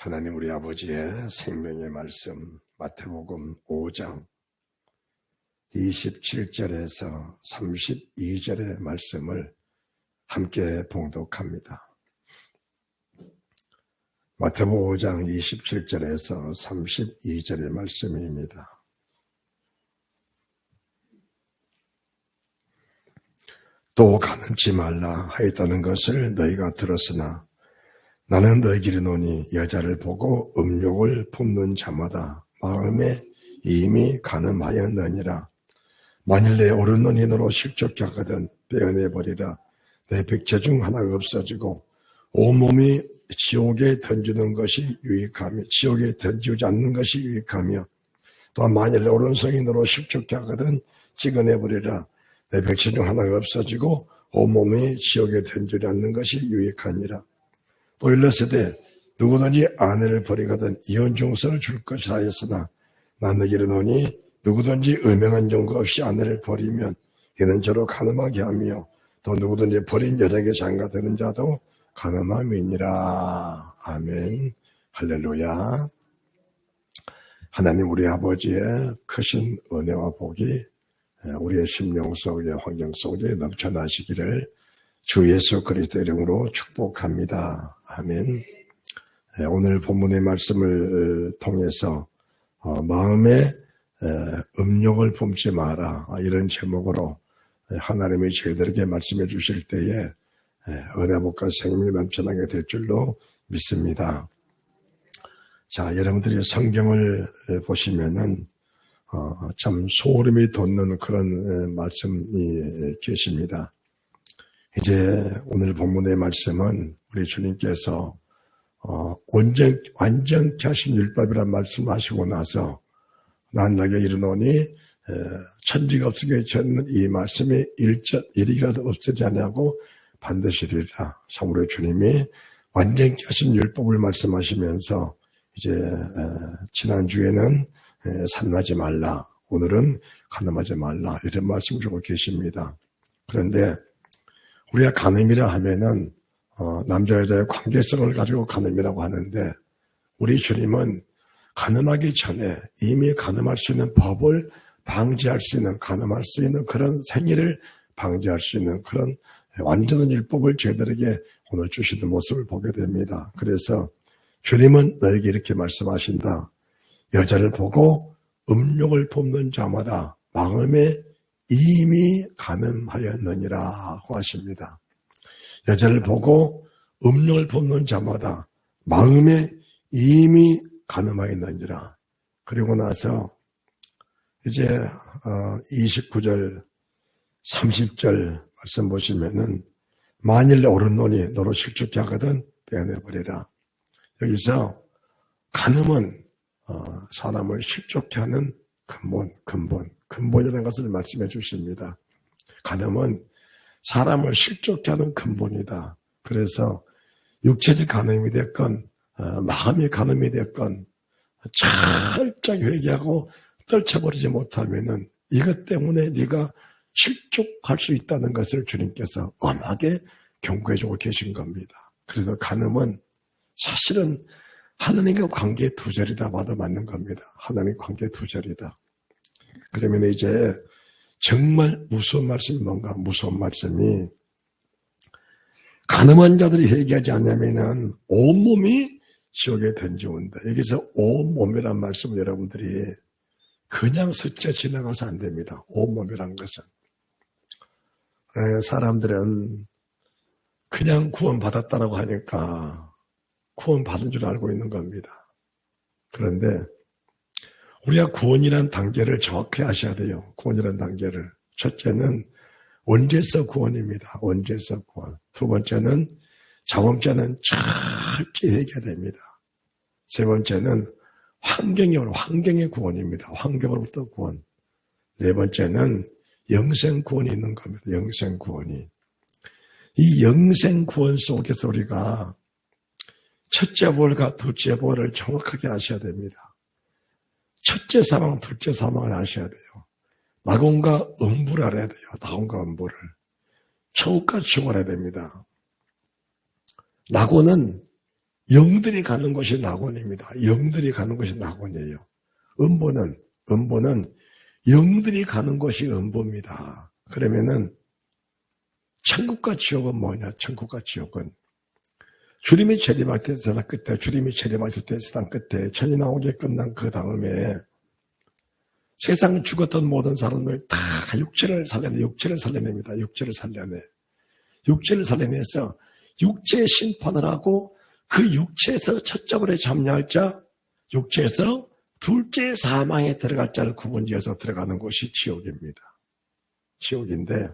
하나님 우리 아버지의 생명의 말씀 마태복음 5장 27절에서 32절의 말씀을 함께 봉독합니다. 마태복음 5장 27절에서 32절의 말씀입니다. 또 가늠치 말라 하였다는 것을 너희가 들었으나 나는 너희에게 이르노니 여자를 보고 음욕을 품는 자마다 마음에 이미 가늠하였느니라. 만일 내 오른눈이 너로 실족케 하거든 빼어내버리라. 내 백체 중 하나가 없어지고 온몸이 지옥에 던지는 것이 유익하며 지옥에 던지지 않는 것이 유익하며 또한 만일 내 오른손이 너로 실족케 하거든 찍어내버리라. 내 백체 중 하나가 없어지고 온몸이 지옥에 던지지 않는 것이 유익하니라. 또 일렀으되 누구든지 아내를 버리거든 이혼증서를 줄 것이라 하였으나 난 너희에게 이르노니 누구든지 음행한 증거 없이 아내를 버리면 이는 저로 가늠하게 하며 또 누구든지 버린 여자에게 장가드는 자도 가늠함이니라. 아멘. 할렐루야. 하나님 우리 아버지의 크신 은혜와 복이 우리의 심령 속에 환경 속에 넘쳐나시기를 주 예수 그리스도 이름으로 축복합니다. 아멘. 오늘 본문의 말씀을 통해서 마음에 음욕을 품지 마라 이런 제목으로 하나님이 저희들에게 말씀해 주실 때에 은혜복과 생명이 넘쳐나게 될 줄로 믿습니다. 자, 여러분들이 성경을 보시면은 참 소름이 돋는 그런 말씀이 계십니다. 이제 오늘 본문의 말씀은 우리 주님께서 완전케 하신 율법이라는 말씀하시고 나서 난 너에게 이르노니 천지가 없으게 전는 이 말씀이 일이라도 없어지지 아니하고 반드시 이르리라. 참으로 주님이 완전케 하신 율법을 말씀하시면서 이제 지난주에는 산나지 말라, 오늘은 가늠하지 말라 이런 말씀을 주고 계십니다. 그런데 우리가 가늠이라 하면은 남자 여자의 관계성을 가지고 가늠이라고 하는데 우리 주님은 가늠하기 전에 이미 가늠할 수 있는 법을 방지할 수 있는, 가늠할 수 있는 그런 생애를 방지할 수 있는 그런 완전한 율법을 저희들에게 오늘 주시는 모습을 보게 됩니다. 그래서 주님은 너에게 이렇게 말씀하신다. 여자를 보고 음욕을 품는 자마다 마음에 이미 가늠하였느니라고 하십니다. 여자를 보고 음욕을 품는 자마다 마음에 이미 가늠하였느니라. 그리고 나서 이제 29절 30절 말씀 보시면은 만일 내 오른눈이 너로 실족케 하거든 빼어내버리라. 여기서 가늠은 사람을 실족케 하는 근본이라는 것을 말씀해 주십니다. 가늠은 사람을 실족케 하는 근본이다. 그래서 육체적 가늠이 됐건 마음의 가늠이 됐건 철저히 회개하고 떨쳐버리지 못하면은 이것 때문에 네가 실족할 수 있다는 것을 주님께서 엄하게 경고해주고 계신 겁니다. 그래서 가늠은 사실은 하나님과 관계 두절이다 봐도 맞는 겁니다. 하나님 관계 두절이다. 그러면 이제 정말 무서운 말씀이 뭔가? 무서운 말씀이 가늠한 자들이 회개하지 않으면은 온몸이 지옥에 던져온다. 여기서 온몸이란 말씀을 여러분들이 그냥 스쳐 지나가서 안 됩니다. 온몸이란 것은. 사람들은 그냥 구원받았다라고 하니까 구원받은 줄 알고 있는 겁니다. 그런데 우리가 구원이라는 단계를 정확히 아셔야 돼요. 구원이라는 단계를. 첫째는 언제서 구원입니다. 언제서 구원. 두 번째는 자범죄는 철저히 회개해야 됩니다. 세 번째는 환경의 구원입니다. 환경으로부터 구원. 네 번째는 영생 구원이 있는 겁니다. 영생 구원이. 이 영생 구원 속에서 우리가 첫째 부활과 둘째 부활을 정확하게 아셔야 됩니다. 첫째 사망, 둘째 사망을 아셔야 돼요. 낙원과 음부를 알아야 돼요. 낙원과 음부를. 천국과 지옥을 알아야 됩니다. 낙원은 영들이 가는 곳이 낙원입니다. 영들이 가는 곳이 낙원이에요. 음보는 영들이 가는 곳이 음보입니다. 그러면은 천국과 지옥은 뭐냐? 천국과 지옥은 주님이 재림할 때 세상 끝에, 주님이 재림하실 때 세상 끝에, 천이 나오게 끝난 그 다음에 세상 죽었던 모든 사람을 다 육체를 살려냅니다. 육체를 살려내서 육체의 심판을 하고 그 육체에서 첫째벌에 참여할 자, 육체에서 둘째 사망에 들어갈 자를 구분지어서 들어가는 곳이 지옥입니다. 지옥인데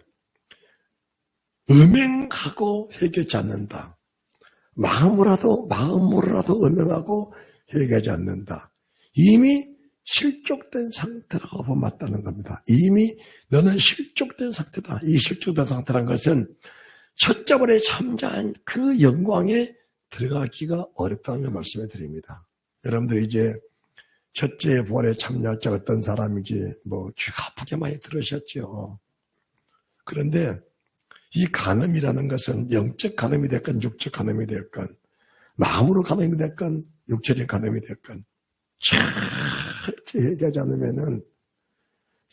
음행하고 회개하지 않는다. 마음으로라도 음행하고 회개하지 않는다. 이미 실족된 상태라고 맞다는 겁니다. 이미 너는 실족된 상태다. 이 실족된 상태란 것은 첫째벌에 참여한 그 영광에 들어가기가 어렵다는 걸 말씀해 드립니다. 여러분들 이제 첫째 부활에 참여할 자 어떤 사람인지 귀가 아프게 많이 들으셨죠. 그런데 이 간음이라는 것은 영적 간음이 됐건 육적 간음이 됐건 마음으로 간음이 됐건 육체적 간음이 됐건 절대 회개하지 않으면은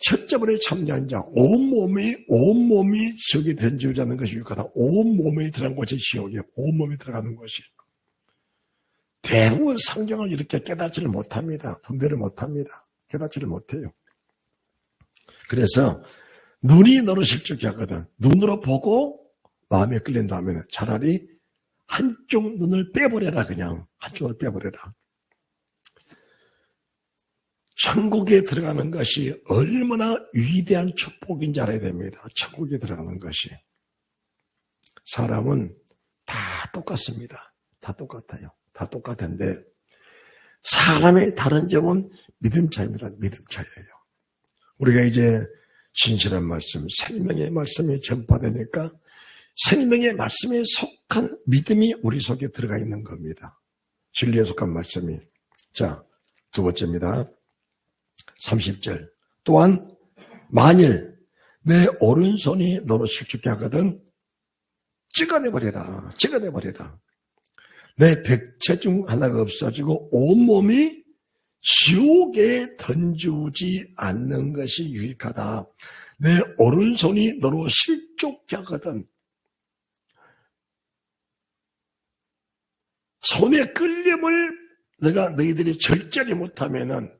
첫째벌에 참여한 자 온몸이 지옥에 던지우자는 것이 육하다. 온몸이 들어간 곳이 지옥이에요. 온몸이 들어가는 곳이. 대부분 성경을 이렇게 깨닫지를 못합니다. 분별을 못합니다. 깨닫지를 못해요. 그래서 눈이 너를 실족해 하거든. 눈으로 보고 마음에 끌린다면 차라리 한쪽 눈을 빼버려라. 그냥 한쪽을 빼버려라. 천국에 들어가는 것이 얼마나 위대한 축복인지 알아야 됩니다. 천국에 들어가는 것이. 사람은 다 똑같습니다. 다 똑같아요. 다 똑같은데 사람의 다른 점은 믿음 차이입니다. 믿음 차이예요. 우리가 이제 진실한 말씀, 생명의 말씀이 전파되니까 생명의 말씀에 속한 믿음이 우리 속에 들어가 있는 겁니다. 진리에 속한 말씀이. 자, 두 번째입니다. 30절. 또한 만일 내 오른손이 너로 실족해 하거든 찍어내버려라. 내 백체 중 하나가 없어지고 온몸이 지옥에 던지우지 않는 것이 유익하다. 내 오른손이 너로 실족해 하거든. 손의 끌림을 너희들이 절제하지 못하면은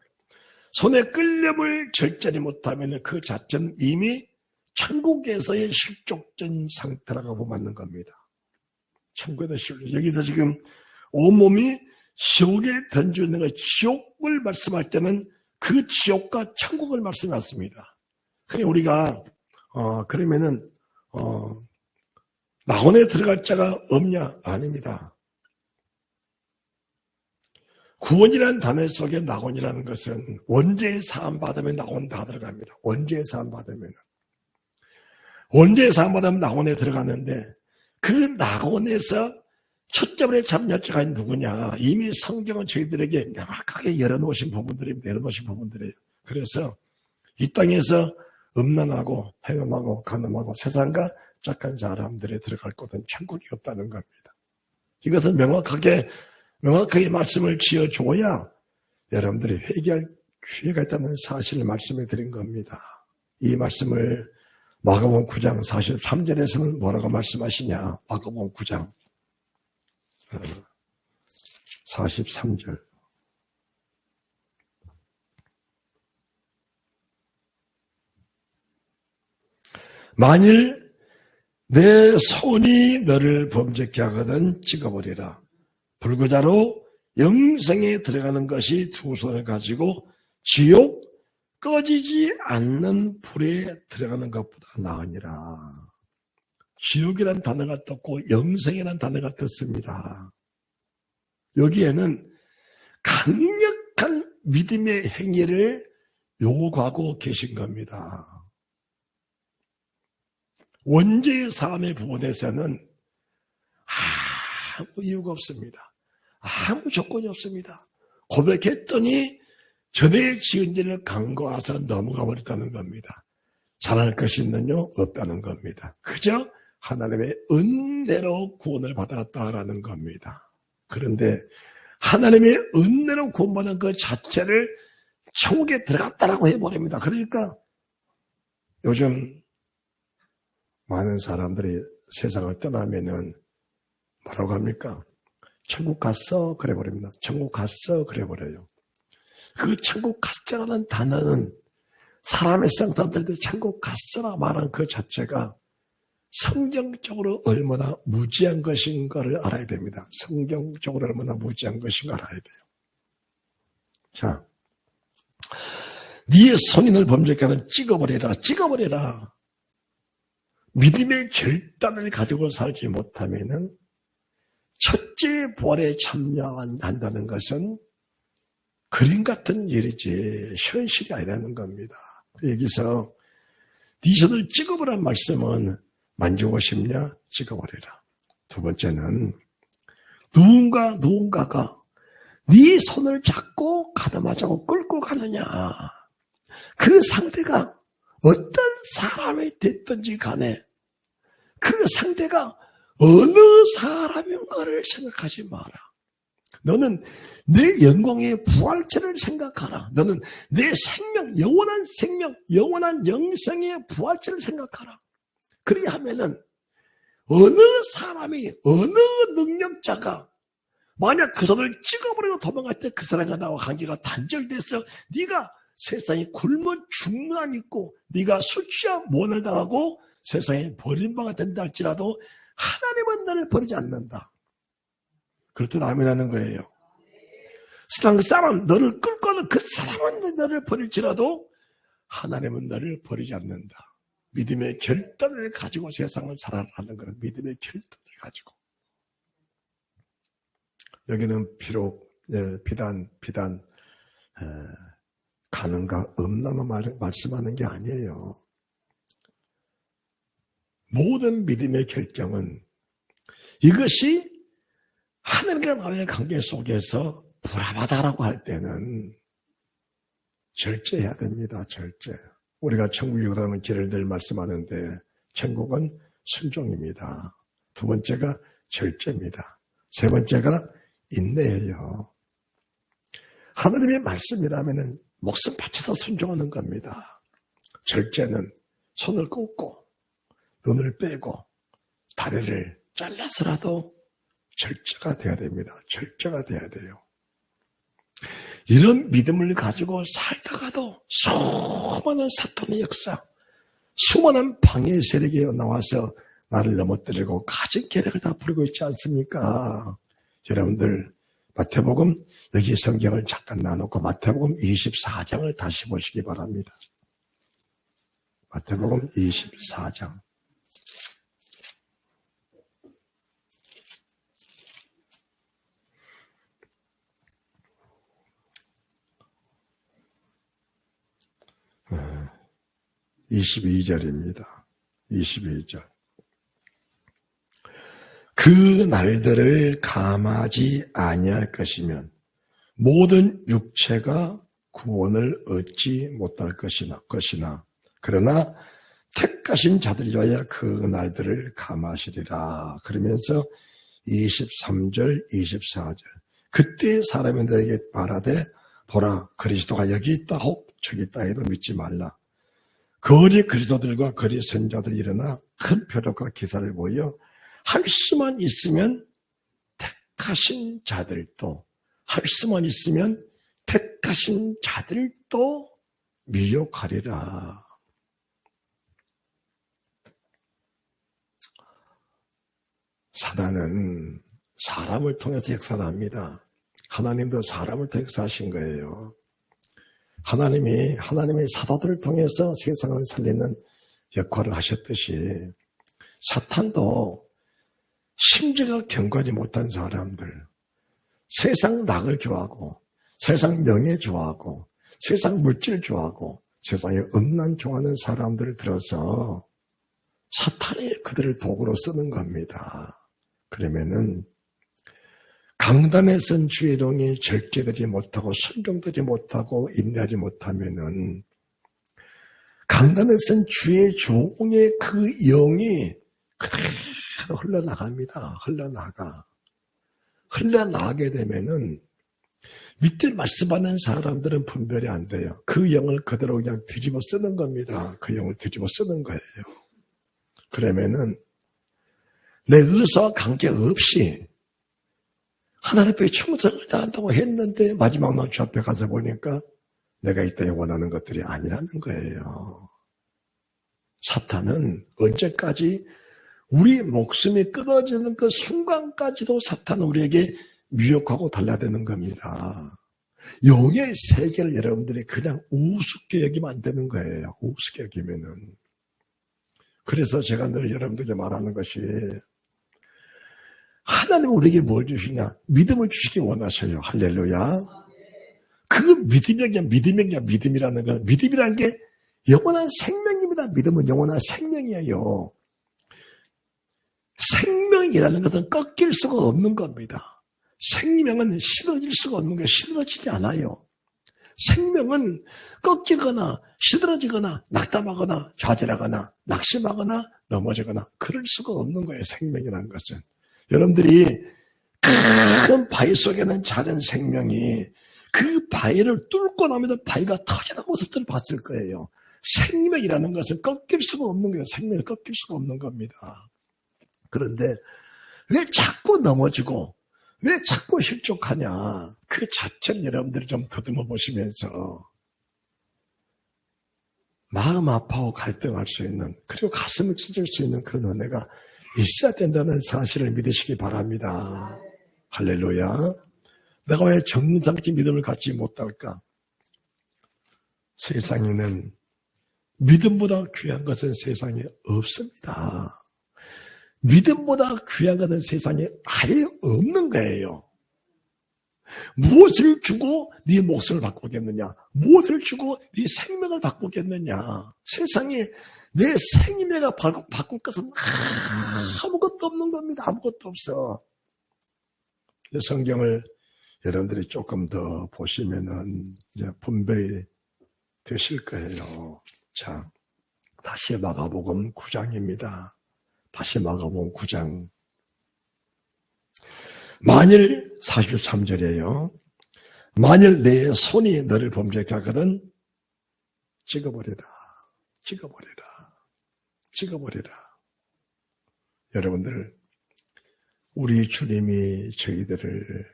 손의 끌림을 절제하지 못하면 그 자체는 이미 천국에서의 실족된 상태라고 맞는 겁니다. 천국에서 실족. 여기서 지금 온몸이 지옥에 던지는 것, 지옥을 말씀할 때는 그 지옥과 천국을 말씀했습니다. 그래 우리가 그러면은 낙원에 들어갈 자가 없냐? 아닙니다. 구원이라는 단어 속에 낙원이라는 것은 원죄의 사함 받으면 낙원 다 들어갑니다. 원죄의 사함 받으면 낙원에 들어가는데 그 낙원에서 첫째벌에 참여할 자가 누구냐? 이미 성경은 저희들에게 명확하게 열어놓으신 부분들이에요. 그래서 이 땅에서 음란하고 해험하고 간음하고 세상과 착한 사람들에 들어갈 곳은 천국이 없다는 겁니다. 이것은 명확하게 말씀을 지어줘야 여러분들이 회개할 기회가 있다는 사실을 말씀해 드린 겁니다. 이 말씀을 마가복음 9장 43절에서는 뭐라고 말씀하시냐? 마가복음 9장 43절. 만일 내 손이 너를 범죄케 하거든 찍어버리라. 불구자로 영생에 들어가는 것이 두 손을 가지고 지옥 꺼지지 않는 불에 들어가는 것보다 나으니라. 지옥이라는 단어가 떴고 영생이라는 단어가 떴습니다. 여기에는 강력한 믿음의 행위를 요구하고 계신 겁니다. 원죄의 사함의 부분에서는 아무 이유가 없습니다. 아무 조건이 없습니다. 고백했더니 전에 지은 죄를 간과해서 넘어가 버렸다는 겁니다. 살아날 것이 있느냐? 없다는 겁니다. 그저 하나님의 은혜로 구원을 받았다라는 겁니다. 그런데 하나님의 은혜로 구원받은 그 자체를 천국에 들어갔다라고 해버립니다. 그러니까 요즘 많은 사람들이 세상을 떠나면은 뭐라고 합니까? 천국 갔어? 그래버립니다. 천국 갔어? 그래버려요. 그 천국 갔어라는 단어는 사람의 성도들도 천국 갔어라 말한 그 자체가 성경적으로 얼마나 무지한 것인가를 알아야 됩니다. 성경적으로 얼마나 무지한 것인가 알아야 돼요. 자, 네 손이 널 범죄케 하면 찍어버려라. 찍어버려라. 믿음의 결단을 가지고 살지 못하면은 첫째 부활에 참여한다는 것은 그림 같은 일이지 현실이 아니라는 겁니다. 여기서 네 손을 찍어보라는 말씀은 만지고 싶냐? 찍어버려라. 두 번째는 누군가가 네 손을 잡고 가다마자고 끌고 가느냐. 그 상대가 어떤 사람이 됐든지 간에 그 상대가 어느 사람인가를 생각하지 마라. 너는 내 영광의 부활체를 생각하라. 너는 내 생명, 영원한 생명, 영원한 영생의 부활체를 생각하라. 그리하면은 어느 사람이, 어느 능력자가 만약 그 손을 찍어버리고 도망갈 때 그 사람과 나와 관계가 단절돼서 네가 세상에 굶어 죽는 한 있고 네가 수치와 모함을 당하고 세상에 버림받아 된다 할지라도 하나님은 너를 버리지 않는다. 그렇듯 아멘하는 거예요. 세상 사람 너를 끌고 가는 그 사람은 너를 버릴지라도 하나님은 너를 버리지 않는다. 믿음의 결단을 가지고 세상을 살아가는 거는 믿음의 결단을 가지고. 여기는 비록 비단 가능가 없나만 말씀하는 게 아니에요. 모든 믿음의 결정은 이것이 하늘과 나의 관계 속에서 불합하다라고 할 때는 절제해야 됩니다. 절제. 우리가 천국에 가는 길을 늘 말씀하는데 천국은 순종입니다. 두 번째가 절제입니다. 세 번째가 인내예요. 하나님의 말씀이라면 목숨 바쳐서 순종하는 겁니다. 절제는 손을 끊고 눈을 빼고 다리를 잘라서라도 절제가 돼야 됩니다. 절제가 돼야 돼요. 이런 믿음을 가지고 살다가도 수많은 사탄의 역사, 수많은 방해 세력이 나와서 나를 넘어뜨리고 가진 계략을 다 부리고 있지 않습니까? 여러분들 마태복음 여기 성경을 잠깐 나누고 마태복음 24장을 다시 보시기 바랍니다. 마태복음 24장. 네, 22절입니다. 22절. 그 날들을 감하지 아니할 것이면 모든 육체가 구원을 얻지 못할 것이나 그러나 택하신 자들이라야 그 날들을 감하시리라. 그러면서 23절 24절 그때 사람이 너에게 말하되 보라 그리스도가 여기 있다 혹 저기 있다 해도 믿지 말라. 거리 그리스도들과 거리 선자들이 일어나 큰 표적과 기사를 보여 할 수만 있으면 택하신 자들도 할 수만 있으면 택하신 자들도 미혹하리라. 사단은 사람을 통해서 역사를 합니다. 하나님도 사람을 통해서 하신 거예요. 하나님의 사도들을 통해서 세상을 살리는 역할을 하셨듯이 사탄도 심지가 경관이 못한 사람들, 세상 낙을 좋아하고 세상 명예 좋아하고 세상 물질 좋아하고 세상에 음란 좋아하는 사람들을 들어서 사탄이 그들을 도구로 쓰는 겁니다. 그러면은 강단에 쓴 주의 종이 절제되지 못하고 순종되지 못하고 인내하지 못하면은 강단에 쓴 주의 종의 그 영이 그대로 흘러나갑니다. 흘러나가. 흘러나가게 되면은 밑에 말씀하는 사람들은 분별이 안 돼요. 그 영을 그대로 그냥 뒤집어 쓰는 겁니다. 그 영을 뒤집어 쓰는 거예요. 그러면은 내 의사와 관계없이 하나님 앞에 충성을 다한다고 했는데 마지막 날 주 앞에 가서 보니까 내가 이 땅에 원하는 것들이 아니라는 거예요. 사탄은 언제까지 우리 목숨이 끊어지는 그 순간까지도 사탄은 우리에게 미혹하고 달라대는 겁니다. 영의 세계를 여러분들이 그냥 우습게 여기면 안 되는 거예요. 우습게 여기면은. 그래서 제가 늘 여러분들에게 말하는 것이 하나님은 우리에게 뭘 주시냐? 믿음을 주시기 원하셔요. 할렐루야. 그 믿음이라는 건 믿음이라는 게 영원한 생명입니다. 믿음은 영원한 생명이에요. 생명이라는 것은 꺾일 수가 없는 겁니다. 생명은 시들어질 수가 없는 거예요. 시들어지지 않아요. 생명은 꺾이거나 시들어지거나 낙담하거나 좌절하거나 낙심하거나 넘어지거나 그럴 수가 없는 거예요. 생명이라는 것은. 여러분들이 큰 바위 속에는 작은 생명이 그 바위를 뚫고 나면 바위가 터지는 모습들을 봤을 거예요. 생명이라는 것은 꺾일 수가 없는 거예요. 생명을 꺾일 수가 없는 겁니다. 그런데 왜 자꾸 넘어지고 왜 자꾸 실족하냐? 그 자체는 여러분들이 좀 더듬어 보시면서 마음 아파하고 갈등할 수 있는, 그리고 가슴을 찢을 수 있는 그런 은혜가 있어야 된다는 사실을 믿으시기 바랍니다. 할렐루야. 내가 왜 정상적인 믿음을 갖지 못할까? 세상에는 믿음보다 귀한 것은 세상에 없습니다. 믿음보다 귀한 것은 세상에 아예 없는 거예요. 무엇을 주고 네 목숨을 바꾸겠느냐? 무엇을 주고 네 생명을 바꾸겠느냐? 세상에 내 생명을 바꿀 것은 아무것도 없는 겁니다. 아무것도 없어. 성경을 여러분들이 조금 더 보시면은 이제 분별이 되실 거예요. 자, 다시 마가복음 9장입니다. 다시 마가복음 9장. 만일 43절이에요. 만일 내 손이 너를 범죄케 하거든 찍어버리라. 찍어버리라. 찍어버리라. 여러분들, 우리 주님이 저희들을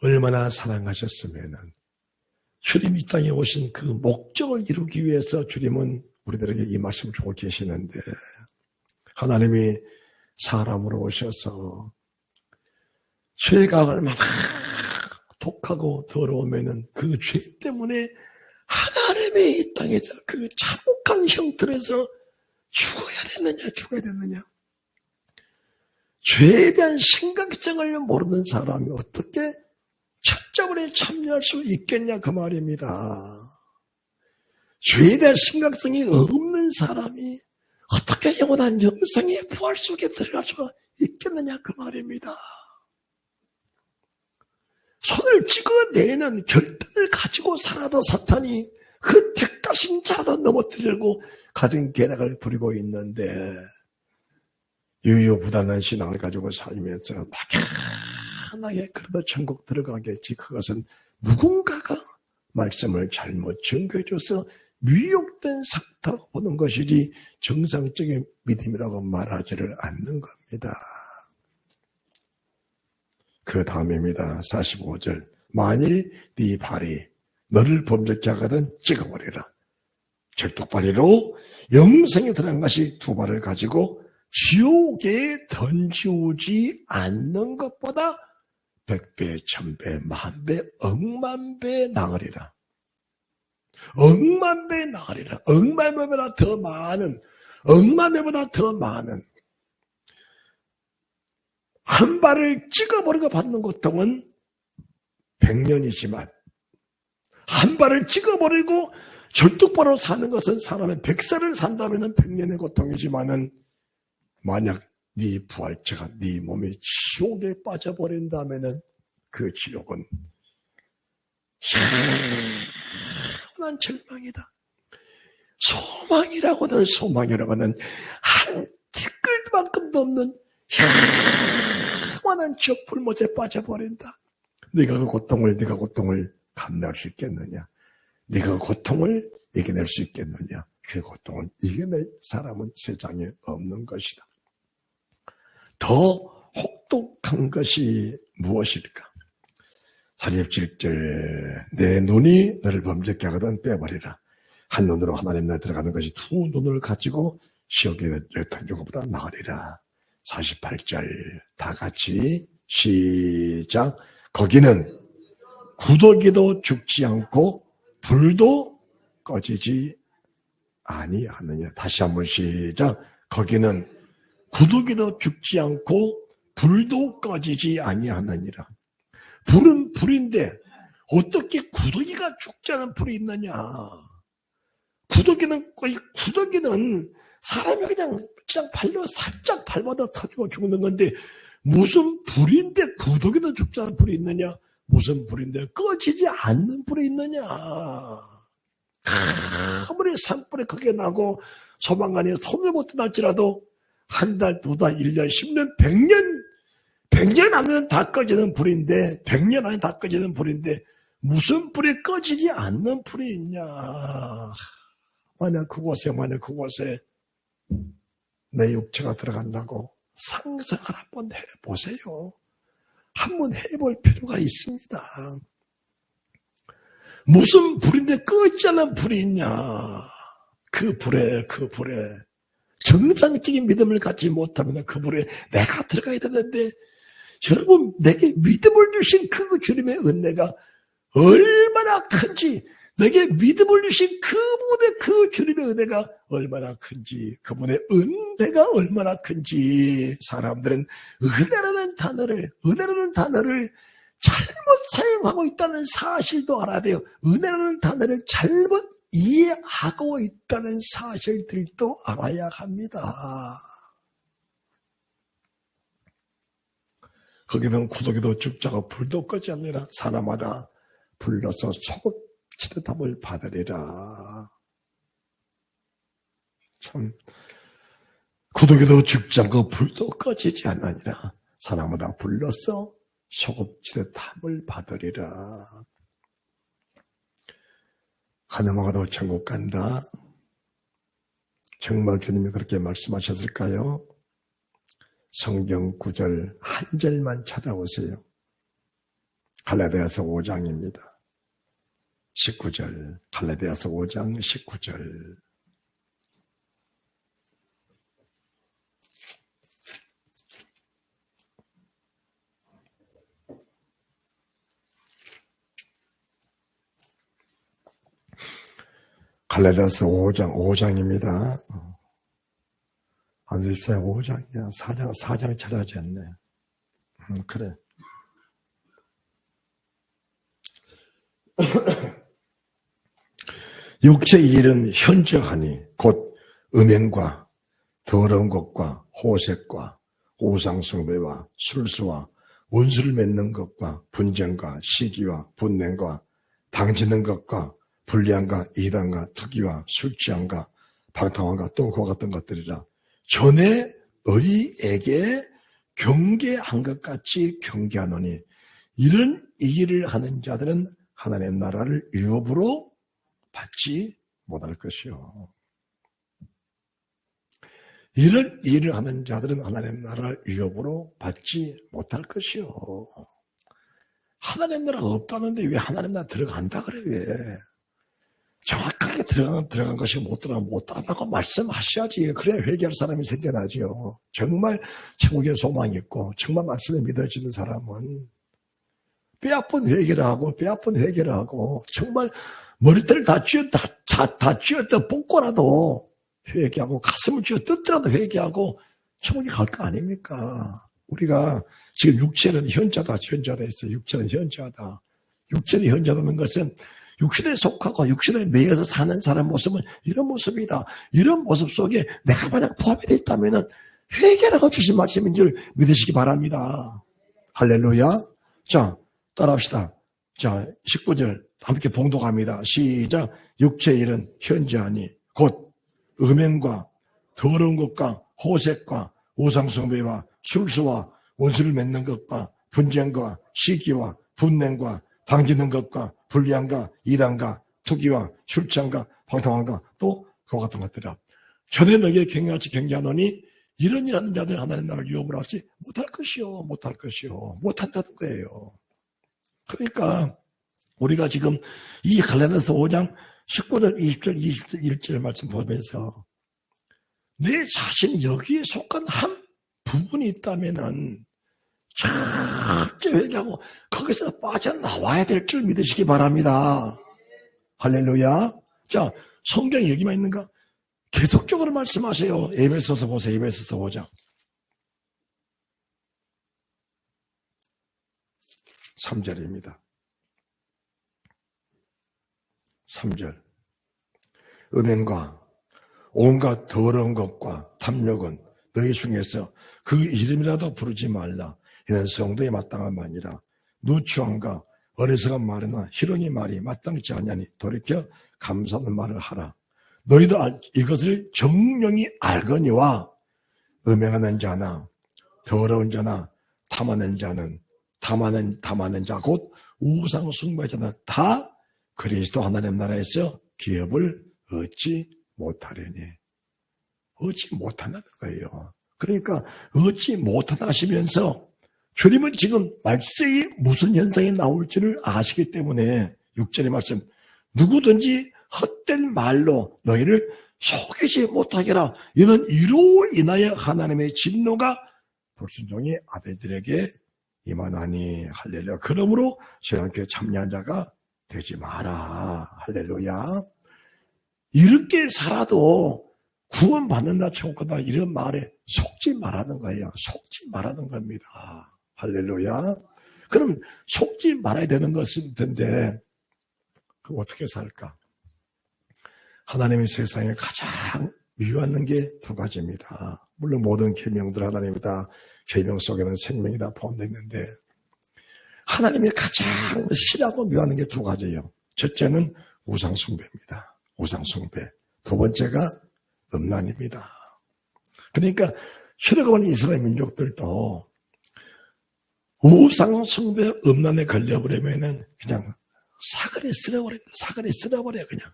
얼마나 사랑하셨으면은 주님이 이 땅에 오신 그 목적을 이루기 위해서 주님은 우리들에게 이 말씀을 주고 계시는데, 하나님이 사람으로 오셔서 죄가 얼마나 독하고 더러우면은 그 죄 때문에 하나님이 이 땅에서 그 참혹한 형틀에서 죽어야 됐느냐? 죄에 대한 심각성을 모르는 사람이 어떻게 첫자문에 참여할 수 있겠냐 그 말입니다. 죄에 대한 심각성이 없는 사람이 어떻게 영원한 영생의 부활 속에 들어갈 수가 있겠느냐 그 말입니다. 손을 찍어내는 결단을 가지고 살아도 사탄이 그 택하신 자도 넘어뜨리려고 가진 계략을 부리고 있는데, 유유부단한 신앙을 가지고 살면서 막연하게 그래도 천국 들어가겠지. 그것은 누군가가 말씀을 잘못 증거해줘서 미혹된 상태라고 보는 것이지 정상적인 믿음이라고 말하지를 않는 겁니다. 그 다음입니다. 45절. 만일 네 발이 너를 범죄케 하거든 찍어버리라. 절뚝발이로 영생에 들어간 것이 두 발을 가지고 지옥에 던지우지 않는 것보다 100배, 1000배, 만배, 억만배 나으리라. 억만배 나으리라. 억만배보다 더 많은, 억만배보다 더 많은 한 발을 찍어버리고 받는 고통은 100년이지만 한 발을 찍어버리고 절뚝바로 사는 것은 사람의 100살을 산다면 100년의 고통이지만은 만약 네 부활체가 네 몸이 지옥에 빠져버린다면은 그 지옥은 영원한 절망이다. 소망이라고는 한 티끌만큼도 없는 수많은 지옥 불못에 빠져버린다. 네가 그 고통을 감내할 수 있겠느냐? 네가 그 고통을 이겨낼 수 있겠느냐? 그 고통을 이겨낼 사람은 세상에 없는 것이다. 더 혹독한 것이 무엇일까? 47절 내 눈이 너를 범죄케 하거든 빼버리라. 한 눈으로 하나님 나라에 들어가는 것이 두 눈을 가지고 지옥에 던진 것보다 나으리라. 48절 다 같이 시작. 거기는 구더기도 죽지 않고 불도 꺼지지 아니하느냐. 다시 한번 시작. 거기는 구더기도 죽지 않고 불도 꺼지지 아니하느니라. 불은 불인데 어떻게 구더기가 죽지 않은 불이 있느냐. 구더기는 사람이 그냥 발로 살짝 밟아도 터지고 죽는 건데 무슨 불인데 구더기도 죽지 않은 불이 있느냐. 무슨 불인데 꺼지지 않는 불이 있느냐. 아무리 산불이 크게 나고 소방관이 손을 못 댈지라도 한 달, 두 달, 1년, 10년, 100년 하면 다 꺼지는 불인데 100년 안에 다 꺼지는 불인데 무슨 불이 꺼지지 않는 불이 있냐. 만약 그곳에 내 육체가 들어간다고 상상을 한번 해보세요. 한번 해볼 필요가 있습니다. 무슨 불인데 꺼지지 않는 불이 있냐. 그 불에 정상적인 믿음을 갖지 못하면 그 불에 내가 들어가야 되는데 여러분 내게 믿음을 주신 그 주님의 은혜가 얼마나 큰지, 내게 믿음을 주신 그분의 그 주님의 은혜가 얼마나 큰지, 그분의 은혜가 얼마나 큰지 사람들은 은혜라는 단어를 잘못 사용하고 있다는 사실도 알아야 돼요. 은혜라는 단어를 잘못 이해하고 있다는 사실들도 알아야 합니다. 거기는 구더기도 죽자고 불도 꺼지 않느라 사람마다 불러서 소금치듯 답을 받으리라. 참 구더기도 죽지 않고 불도 꺼지지 않느니라 사람마다 불러서 소금치듯 답을 받으리라. 가늠하고도 천국 간다. 정말 주님이 그렇게 말씀하셨을까요? 성경 구절 한 절만 찾아오세요. 갈라디아서 5장입니다. 19절. 갈라디아서 5장 19절. 갈라디아서 5장입니다. 한수입사에 5장이야. 4장 찾아야지 않네. 그래. 육체의 일은 현저하니 곧 음행과 더러운 것과 호색과 우상숭배와 술수와 원수를 맺는 것과 분쟁과 시기와 분냉과 당짓는 것과 불리함과 이단과 투기와 술취함과 방탕함과 또 그와 같은 것들이라. 전에 의에게 경계한 것 같이 경계하노니 이런 일을 하는 자들은 하나님의 나라를 유업으로 받지 못할 것이요. 이런 일을 하는 자들은 하나님의 나라를 유업으로 받지 못할 것이요. 하나님의 나라가 없다는데 왜 하나님의 나라 들어간다 그래 왜. 정확하게 들어간 것이 못 들어간다고 말씀하셔야지. 그래야 회개할 사람이 생겨나죠. 정말 천국에 소망이 있고 정말 말씀에 믿어지는 사람은 뼈아픈 회개를 하고 정말 머리털을 다 쥐었다 뽑고라도 회개하고 가슴을 쥐어 뜯더라도 회개하고 천국에 갈 거 아닙니까? 우리가 지금 육체는 현자다 했어요. 육체는 현자다. 육체는 현자라는 것은 육신에 속하고 육신에 매여서 사는 사람 모습은 이런 모습이다. 이런 모습 속에 내가 만약 포함이 되어 있다면 회개라고 주신 말씀인 줄 믿으시기 바랍니다. 할렐루야. 자, 따라합시다. 자, 19절 함께 봉독합니다. 시작. 육체의 일은 현저하니 곧 음행과 더러운 것과 호색과 우상숭배와 술수와 원수를 맺는 것과 분쟁과 시기와 분냉과 당기는 것과 불리함과 이단과 투기와 술취함과 방탕함과 또 그와 같은 것들이라. 전에 너희에 경외하지 경계하노니 이런 일 하는 자들 하나님 나라를 유업을 하지 못할 것이요. 못한다는 거예요. 그러니까 우리가 지금 이 갈라디아서 5장 19절, 20절, 21절 말씀 보면서 내 자신이 여기에 속한 한 부분이 있다면은 절대 회개하고 거기서 빠져나와야 될 줄 믿으시기 바랍니다. 할렐루야. 자, 성경에 여기만 있는가? 계속적으로 말씀하세요. 에베소서 보세요. 에베소서 5장 3절입니다. 3절. 음행과 온갖 더러운 것과 탐욕은 너희 중에서 그 이름이라도 부르지 말라. 이는 성도에 마땅함이 아니라 누추함과 어리석은 말이나 희롱의 말이 마땅치 않냐니 돌이켜 감사하는 말을 하라. 너희도 이것을 정령이 알거니와 음행하는 자나 더러운 자나 탐하는 자 곧 우상 숭배자는 다 그리스도 하나님 나라에서 기업을 얻지 못하려니. 얻지 못한다는 거예요. 그러니까 얻지 못하다 하시면서 주님은 지금 말세에 무슨 현상이 나올지를 아시기 때문에 6절의 말씀, 누구든지 헛된 말로 너희를 속이지 못하게 하라. 이는 이로 인하여 하나님의 진노가 불순종의 아들들에게 임하나니. 할렐루야. 그러므로 저희한테 참여한 자가 되지 마라. 할렐루야. 이렇게 살아도 구원받는다 천국이다 이런 말에 속지 말라는 거예요. 속지 말라는 겁니다. 할렐루야. 그럼 속지 말아야 되는 것은 텐데 그럼 어떻게 살까? 하나님의 세상에 가장 미워하는 게 두 가지입니다. 물론 모든 계명들 하나님이 다 계명 속에는 생명이 다 포함되어 있는데 하나님이 가장 싫어하고 미워하는 게 두 가지예요. 첫째는 우상숭배입니다. 우상숭배. 두 번째가 음란입니다. 그러니까 출애굽한 이스라엘 민족들도 우상숭배 음란에 걸려버리면은 그냥 사거리 쓸어버려요. 사거리 쓸어버려요. 그냥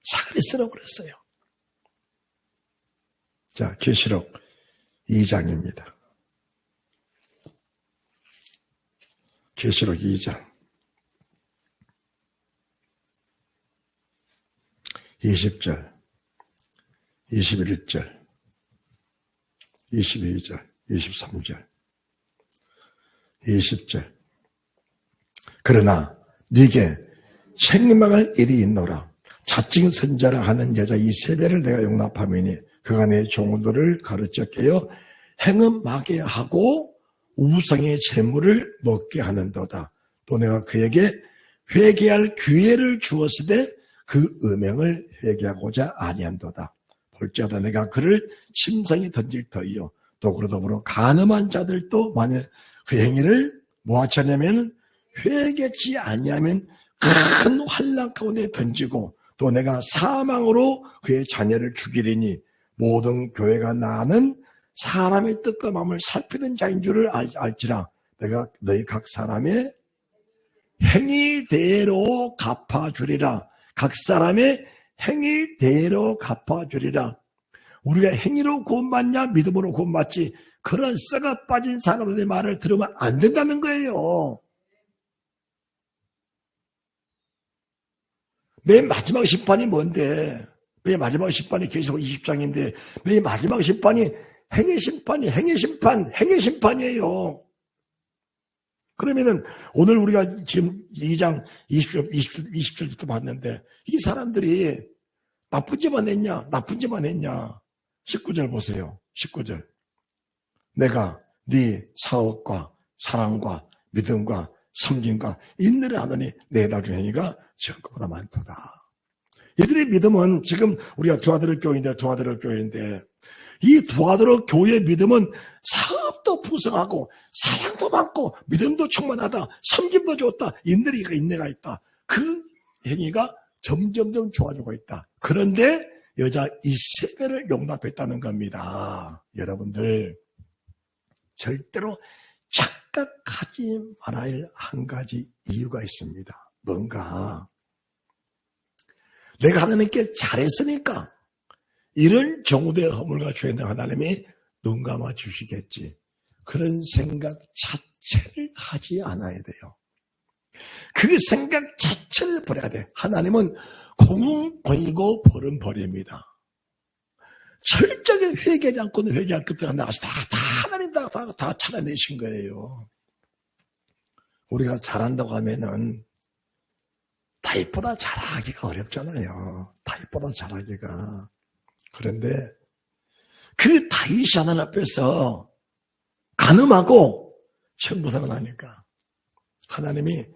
사거리 쓸어버렸어요. 자, 계시록 2장입니다. 계시록 2장 20절 21절 22절 23절 20절. 그러나 네게 책망할 일이 있노라. 자칭 선자라 하는 여자 이 세 배를 내가 용납하매니 그가 내 종들을 가르쳐 깨어 행음하게 하고 우상의 재물을 먹게 하는도다. 또 내가 그에게 회개할 기회를 주었으되 그 음행을 회개하고자 아니한도다. 볼지어다 내가 그를 심상에 던질 터이요. 또 그러더불어 간음한 자들도 만일 그 행위를 뭐하지 않냐면 회개치 아니하면 큰 환난 가운데 던지고 또 내가 사망으로 그의 자녀를 죽이리니 모든 교회가 나는 사람의 뜻과 마음을 살피는 자인 줄을 알지라. 내가 너희 각 사람의 행위대로 갚아주리라. 각 사람의 행위대로 갚아주리라. 우리가 행위로 구원받냐 믿음으로 구원받지 그런 썩어 빠진 사람들의 말을 들으면 안 된다는 거예요. 맨 마지막 심판이 뭔데? 맨 마지막 심판이 계속 20장인데 맨 마지막 심판이 행위 심판이에요. 그러면은 오늘 우리가 지금 2장 20절부터 봤는데 이 사람들이 나쁜 짓만 했냐? 19절 보세요. 19절. 내가 네 사업과 사랑과 믿음과 섬김과 인내를 하느니 내 나중 행위가 지금보다 많도다. 이들의 믿음은 지금 우리가 두아드로 교회인데 이 두아드로 교회의 믿음은 사업도 풍성하고 사랑도 많고 믿음도 충만하다. 섬김도 좋다. 인내가 있다. 그 행위가 점점점 좋아지고 있다. 그런데 여자 이 세 배를 용납했다는 겁니다. 여러분들 절대로 착각하지 말아야 할 한 가지 이유가 있습니다. 뭔가 내가 하나님께 잘했으니까 이런 정도의 허물과 죄는 하나님이 눈 감아 주시겠지. 그런 생각 자체를 하지 않아야 돼요. 그 생각 자체를 버려야 돼. 하나님은 공은 공이고 벌은 벌입니다. 철저하게 회개하지 않고는 회개할 것들 나가서 다 하나님 다 찾아내신 거예요. 우리가 잘한다고 하면은 타입보다 잘하기가 어렵잖아요. 타입보다 잘하기가. 그런데 그 다윗이 하나님 앞에서 간음하고 천부상을 하니까 하나님이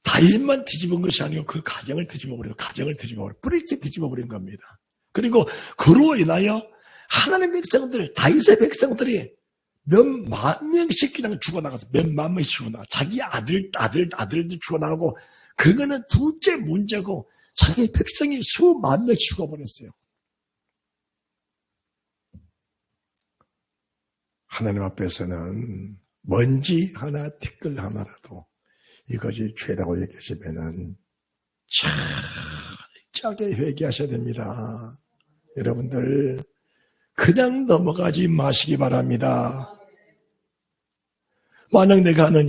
다윗만 뒤집은 것이 아니고 그 가정을 뒤집어버리고 뿌리째 뒤집어버린 겁니다. 그리고 그로 인하여 하나님의 백성들, 다윗의 백성들이 몇만 명씩 그냥 죽어나가서 몇만 명씩 죽어나가. 자기 아들들 죽어나가고, 그거는 둘째 문제고, 자기 백성이 수만 명씩 죽어버렸어요. 하나님 앞에서는 먼지 하나, 티끌 하나라도 이것이 죄라고 얘기하시면은 철저하게 회개하셔야 됩니다. 여러분들 그냥 넘어가지 마시기 바랍니다. 만약 내가 하는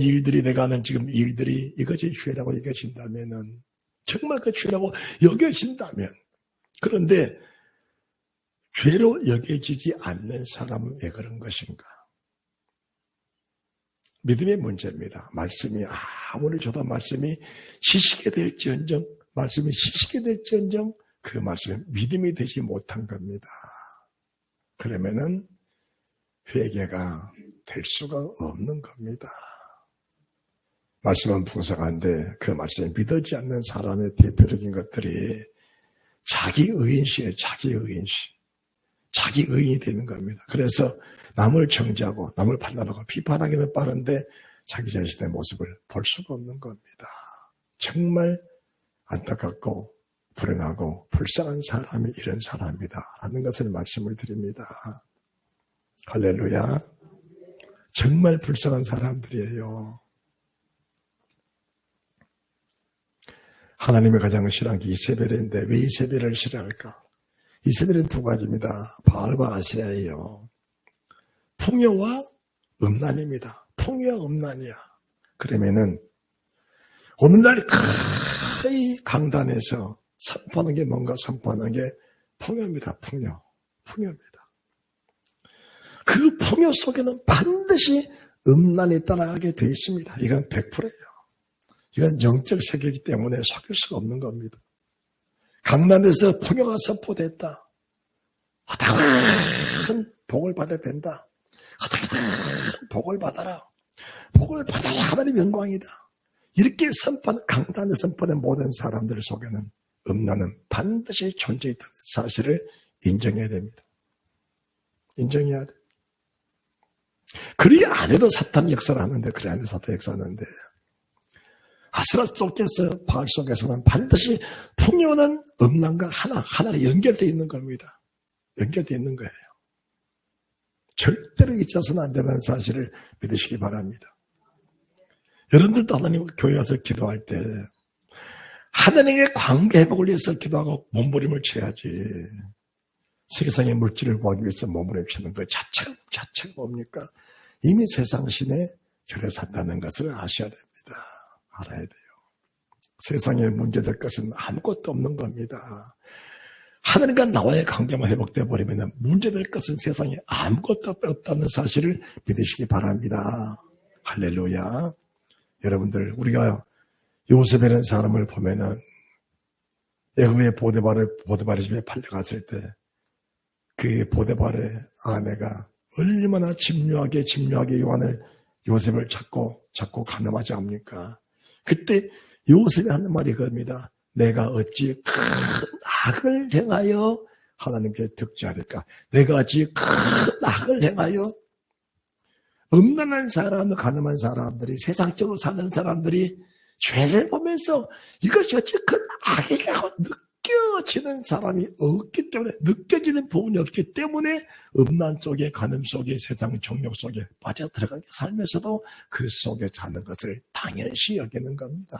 지금 일들이 이것이 죄라고 얘기하신다면은 정말 그 죄라고 여겨진다면, 그런데 죄로 여겨지지 않는 사람은 왜 그런 것인가? 믿음의 문제입니다. 말씀이 아무리 줘도 말씀이 시시게 될지언정 그 말씀에 믿음이 되지 못한 겁니다. 그러면은 회개가 될 수가 없는 겁니다. 말씀은 풍성한데 그 말씀에 믿어지 않는 사람의 대표적인 것들이 자기 의인시에요. 자기 의인이 되는 겁니다. 그래서 남을 정죄하고 남을 판단하고 비판하기는 빠른데 자기 자신의 모습을 볼 수가 없는 겁니다. 정말 안타깝고 불행하고 불쌍한 사람이 이런 사람이다 라는 것을 말씀을 드립니다. 할렐루야. 정말 불쌍한 사람들이에요. 하나님의 가장 싫어한 게 이세벨인데 왜 이세벨을 싫어할까? 이세벨은 두 가지입니다. 바알과 아세라예요. 풍요와 음란입니다. 풍요와 음란이야. 그러면은 오늘날 거의 강단에서 선포하는 게 뭔가 선포하는 게 풍요입니다. 풍요입니다. 그 풍요 속에는 반드시 음란이 따라가게 되어 있습니다. 이건 100%예요. 이건 영적 세계이기 때문에 속일 수가 없는 겁니다. 강단에서 풍요가 선포됐다. 어떠한 복을 받아야 된다. 어떠한 복을 받아라. 복을 받아야 하나님의 영광이다. 이렇게 강단에 선포된 모든 사람들 속에는 음란은 반드시 존재했다는 사실을 인정해야 됩니다. 인정해야 돼. 그리 안 해도 사탄 역사를 하는데, 그리 안 해도 사탄 역사하는데, 아스라 속에서, 바알 속에서는 반드시 풍요는 음란과 하나로 연결되어 있는 겁니다. 연결되어 있는 거예요. 절대로 잊어서는 안 되는 사실을 믿으시기 바랍니다. 여러분들도 하나님 교회 와서 기도할 때, 하나님의 관계 회복을 위해서 기도하고 몸부림을 쳐야지. 세상의 물질을 구하기 위해서 몸부림 치는 것 자체가 뭡니까? 이미 세상 신에 절에 산다는 것을 아셔야 됩니다. 알아야 돼요. 세상에 문제될 것은 아무것도 없는 겁니다. 하나님과 나와의 관계만 회복되어 버리면 문제될 것은 세상에 아무것도 없다는 사실을 믿으시기 바랍니다. 할렐루야. 여러분들, 우리가 요셉이라는 사람을 보면은 애굽의 보디발의 집에 팔려갔을 때 그 보디발의 아내가 얼마나 집요하게 요셉을 찾고 간음하지 않습니까? 그때 요셉이 하는 말이 그겁니다. 내가 어찌 큰 악을 행하여 하나님께 득죄하리까? 내가 어찌 큰 악을 행하여? 음란한 사람, 가늠한 사람들이, 세상적으로 사는 사람들이 죄를 보면서 이것이 어찌 큰 악이라고 느껴지는 사람이 없기 때문에, 느껴지는 부분이 없기 때문에 음란 속에, 간음 속에, 세상 정욕 속에 빠져들어가게 살면서도 그 속에 사는 것을 당연시 여기는 겁니다.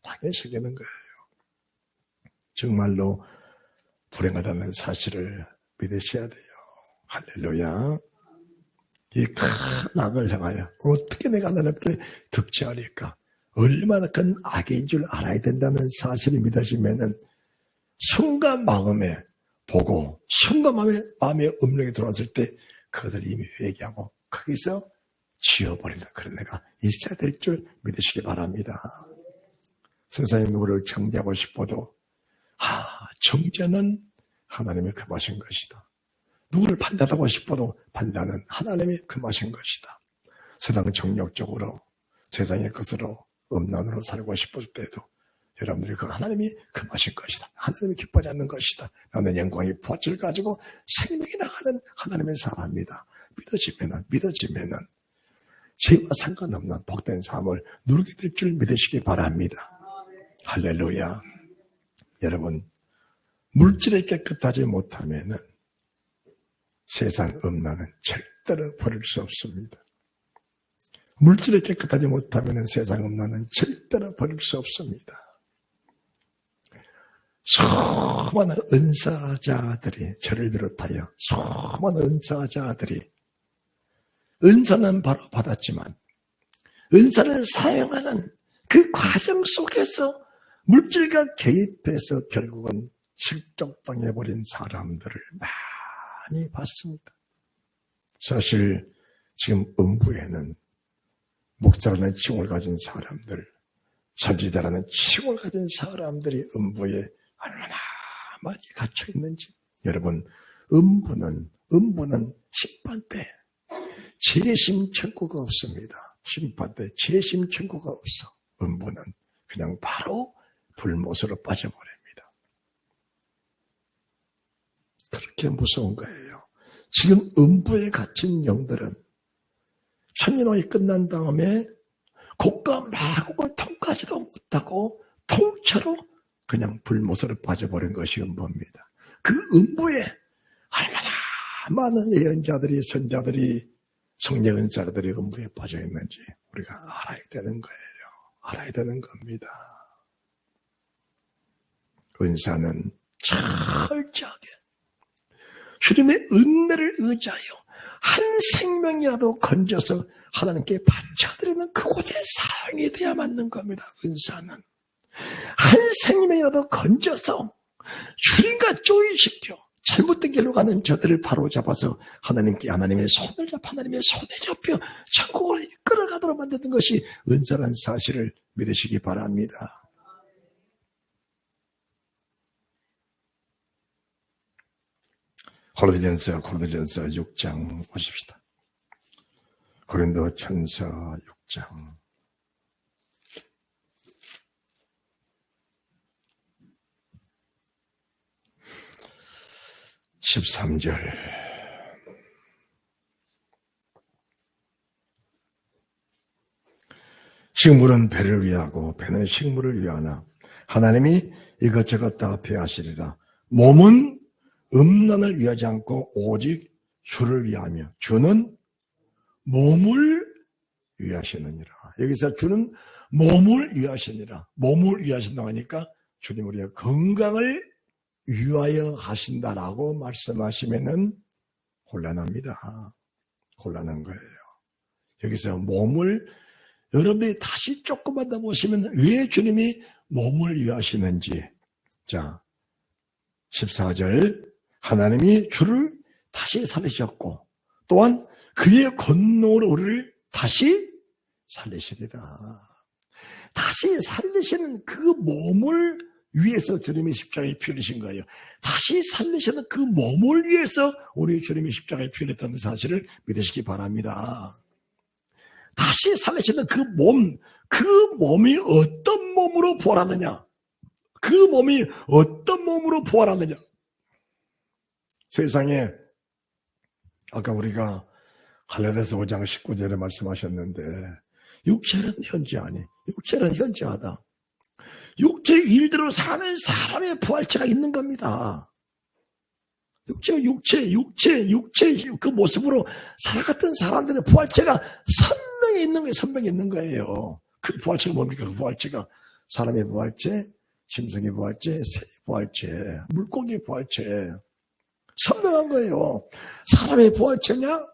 당연시 여기는 거예요. 정말로 불행하다는 사실을 믿으셔야 돼요. 할렐루야. 이 큰 악을 향하여 어떻게 내가 하나님께 득취하리까? 얼마나 큰 악인 줄 알아야 된다는 사실을 믿으시면은 순간 마음에 보고 순간 마음에 음력이 들어왔을 때 그것을 이미 회개하고 거기서 지워버리는 그런 애가 있어야 될 줄 믿으시기 바랍니다. 세상에 누구를 정죄하고 싶어도 정죄는 하나님의 금하신 것이다. 누구를 판단하고 싶어도 판단은 하나님이 금하신 것이다. 세상 정욕적으로 세상의 것으로 음란으로 살고 싶을 때도 여러분들이 그 하나님이 금하신 것이다. 하나님이 기뻐하지 않는 것이다. 나는 영광의 보화를 가지고 생명이 나가는 하나님의 사람이다. 믿어지면은 죄와 상관없는 복된 삶을 누리게 될 줄 믿으시기 바랍니다. 할렐루야. 여러분, 물질에 깨끗하지 못하면은 세상 음란은 절대로 버릴 수 없습니다. 물질에 깨끗하지 못하면 세상 음란은 절대로 버릴 수 없습니다. 수많은 은사자들이, 저를 비롯하여 수많은 은사자들이 은사는 바로 받았지만 은사를 사용하는 그 과정 속에서 물질과 개입해서 결국은 실족당해버린 사람들을 많이 봤습니다. 사실 지금 음부에는 목사라는 칭호를 가진 사람들, 선지자라는 칭호를 가진 사람들이 음부에 얼마나 많이 갇혀 있는지. 여러분, 음부는 심판 때 재심 천국가 없습니다. 심판 때 재심 천국가 없어. 음부는 그냥 바로 불못으로 빠져버립니다. 그렇게 무서운 거예요. 지금 음부에 갇힌 영들은 천년왕이 끝난 다음에 곡과 마곡을 통과하지도 못하고 통째로 그냥 불못으로 빠져버린 것이 음부입니다. 그 음부에 얼마나 많은 예언자들이, 선자들이, 성령은사들이 음부에 빠져있는지 우리가 알아야 되는 거예요. 알아야 되는 겁니다. 은사는 철저하게 주님의 은혜를 의지하여 한 생명이라도 건져서 하나님께 바쳐드리는 그곳에 사용이 돼야 맞는 겁니다. 은사는 한 생명이라도 건져서 주님과 조이시켜 잘못된 길로 가는 저들을 바로잡아서 하나님의 손에 잡혀 천국을 이끌어가도록 만드는 것이 은사라는 사실을 믿으시기 바랍니다. 고린도전서 6장 보십시다. 고린도전서 6장 13절. 식물은 배를 위하고 배는 식물을 위하나 하나님이 이것저것 다 배하시리라. 몸은 음란을 위하지 않고 오직 주를 위하며 주는 몸을 위하시느니라. 여기서 주는 몸을 위하시느니라. 몸을 위하신다고 하니까 주님 우리의 건강을 위하여 하신다라고 말씀하시면은 곤란합니다. 곤란한 거예요. 여기서 몸을 여러분들이 다시 조금만 더 보시면 왜 주님이 몸을 위하시는지. 자, 14절. 하나님이 주를 다시 살리셨고 또한 그의 권능으로 우리를 다시 살리시리라. 다시 살리시는 그 몸을 위해서 주님이 십자가에 피 흘리신 거예요. 다시 살리시는 그 몸을 위해서 우리 주님이 십자가에 피 흘렸다는 사실을 믿으시기 바랍니다. 다시 살리시는 그 몸이 어떤 몸으로 부활하느냐? 그 몸이 어떤 몸으로 부활하느냐? 세상에 아까 우리가 갈라디아서 5장 19절에 말씀하셨는데 육체는 현저하니 육체는 현저하다. 육체의 일대로 사는 사람의 부활체가 있는 겁니다. 육체 그 모습으로 살아갔던 사람들의 부활체가 선명히 있는 거예요. 선명히 있는 거예요. 그 부활체가 뭡니까? 그 부활체가 사람의 부활체, 짐승의 부활체, 새의 부활체, 물고기의 부활체. 선명한 거예요. 사람의 부활체냐?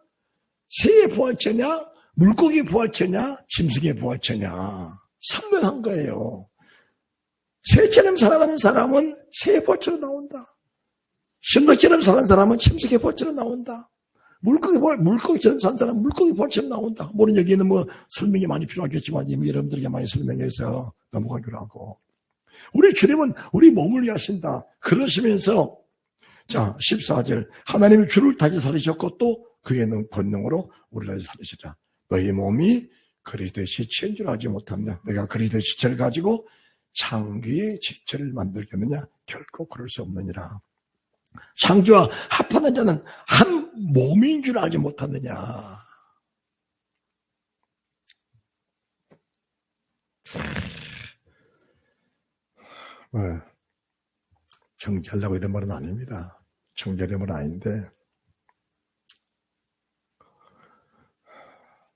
새의 부활체냐? 물고기의 부활체냐? 짐승의 부활체냐? 선명한 거예요. 새처럼 살아가는 사람은 새의 부활체로 나온다. 심각처럼 사는 사람은 침식의 벌처럼 나온다. 물고기처럼 사는 사람은 물고기 벌처럼 나온다. 물론 여기는 뭐 설명이 많이 필요하겠지만 이미 여러분들에게 많이 설명해서 넘어가기로 하고. 우리 주님은 우리 몸을 위하신다. 그러시면서 자 14절 하나님이 주를 다시 살리셨고 또 그의 권능으로 우리를 다시 살리시라. 너희 몸이 그리스도의 지체인 줄 알지 못하느냐. 내가 그리스도의 지체를 가지고 창기의 지체를 만들겠느냐. 결코 그럴 수 없느니라. 창조와 합하는 자는 한 몸인 줄 알지 못하느냐. 정죄하려고 이런 말은 아닙니다. 정죄하려는 말은 아닌데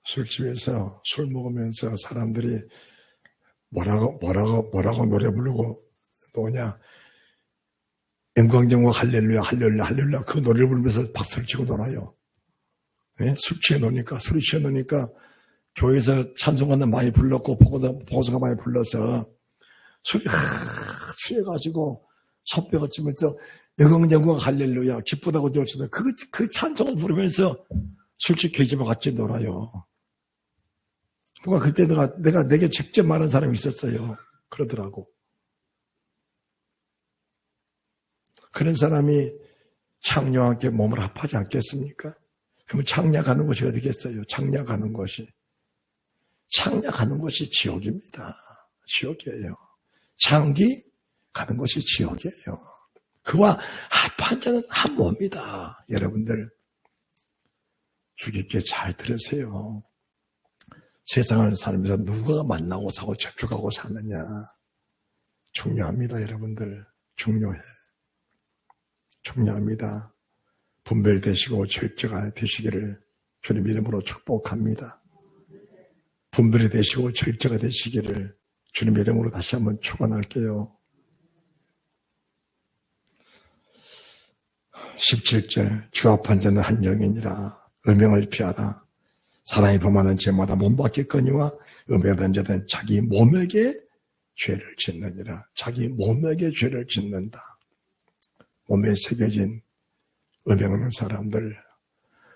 술집에서 술 먹으면서 사람들이 뭐라고 노래 부르고 뭐냐 영광정과 할렐루야 할렐루야 할렐루야 그 노래를 부르면서 박수를 치고 놀아요. 네? 술이 취해 놓으니까 교회에서 찬송가는 많이 불렀고 보고서가 많이 불러서 술이 취해가지고 손뼉을 치면서 영광 할렐루야 기쁘다고 좋으시다 그 찬송을 부르면서 술집 계집와 같이 놀아요. 누가 그때 내게 직접 말한 사람이 있었어요. 그러더라고. 그런 사람이 창녀와 함께 몸을 합하지 않겠습니까? 그러면 창녀가는 것이 어디겠어요? 창녀가는 것이 지옥입니다. 지옥이에요. 창기 가는 것이 지옥이에요. 그와 합한 자는 한 몸이다. 여러분들 주의 깊게 잘 들으세요. 세상을 살면서 누가 만나고 사고 접촉하고 사느냐 중요합니다. 여러분들 중요합니다. 분별되시고 절제가 되시기를 주님 이름으로 축복합니다. 분별이 되시고 절제가 되시기를 주님 이름으로 다시 한번 축원할게요. 17절 주 앞한 자는 한 영이니라. 음행을 피하라. 사람이 범하는 죄마다 몸박겠거니와 음행하는 자는 자기 몸에게 죄를 짓느니라. 자기 몸에게 죄를 짓는다. 몸에 새겨진 음행하는 사람들,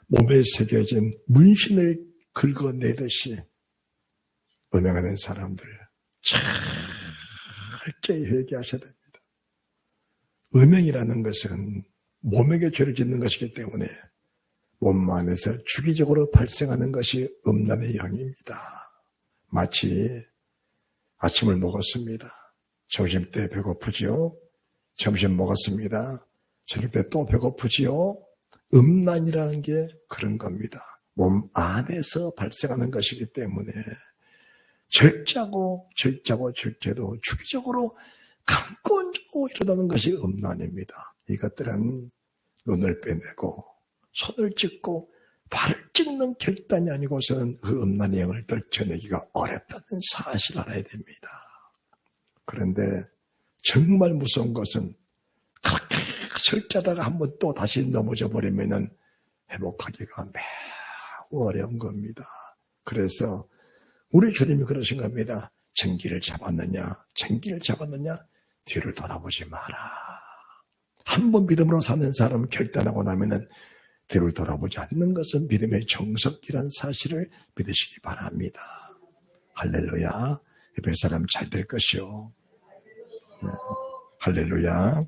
몸에 새겨진 문신을 긁어내듯이 음행하는 사람들 철저히 회개하셔야 됩니다. 음행이라는 것은 몸에게 죄를 짓는 것이기 때문에 몸 안에서 주기적으로 발생하는 것이 음란의 영입니다. 마치 아침을 먹었습니다. 점심때 배고프지요? 점심 먹었습니다. 저녁 때 또 배고프지요? 음란이라는 게 그런 겁니다. 몸 안에서 발생하는 것이기 때문에 절제도 주기적으로 감고 일어나는 것이 음란입니다. 이것들은 눈을 빼내고 손을 찢고 발을 찢는 결단이 아니고서는 그 음란의 영을 떨쳐내기가 어렵다는 사실을 알아야 됩니다. 그런데 정말 무서운 것은 그렇게 절제하다가 한번 또 다시 넘어져 버리면은 회복하기가 매우 어려운 겁니다. 그래서 우리 주님이 그러신 겁니다. 정기를 잡았느냐 뒤를 돌아보지 마라. 한번 믿음으로 사는 사람은 결단하고 나면은 뒤를 돌아보지 않는 것은 믿음의 정석이란 사실을 믿으시기 바랍니다. 할렐루야. 몇 사람 잘 될 것이요. 네. 할렐루야.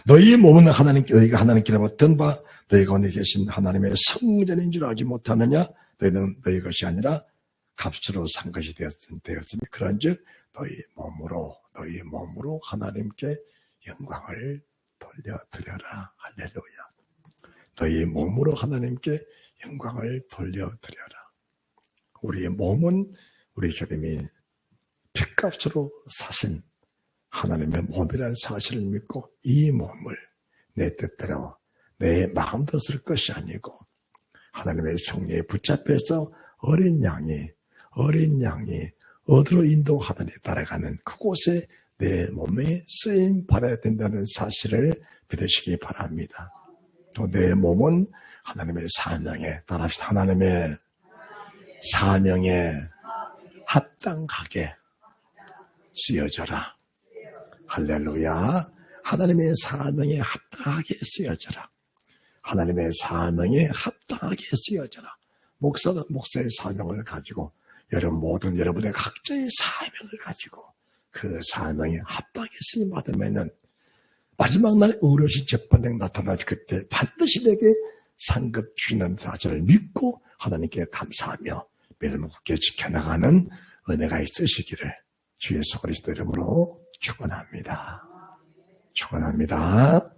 너희 몸은 너희가 하나님께로부터 얻은 바 너희 가운데 계신 하나님의 성전인 줄 알지 못하느냐. 너희는 너희 것이 아니라 값으로 산 것이 되었으니 그런즉 너희 몸으로 하나님께 영광을 돌려드려라. 할렐루야. 너희 몸으로 하나님께 영광을 돌려드려라. 우리의 몸은 우리 주님이 핏값으로 사신 하나님의 몸이라는 사실을 믿고 이 몸을 내 뜻대로 내 마음대로 쓸 것이 아니고 하나님의 성령에 붙잡혀서 어린 양이 어디로 인도하더니 따라가는 그곳에 내 몸에 쓰임 받아야 된다는 사실을 믿으시기 바랍니다. 또 내 몸은 하나님의 사명에 따라서 하나님의 사명에 합당하게 쓰여져라. 할렐루야. 하나님의 사명에 합당하게 쓰여져라. 하나님의 사명에 합당하게 쓰여져라. 목사의 사명을 가지고 모든 여러분의 각자의 사명을 가지고 그 사명에 합당하게 쓰임 받으면은 마지막 날 어려시 재판에 나타나지 그때 반드시 내게 상급 주시는 사실을 믿고 하나님께 감사하며 믿음을 굳게 지켜나가는 은혜가 있으시기를 주 예수 그리스도 이름으로 축원합니다. 축원합니다.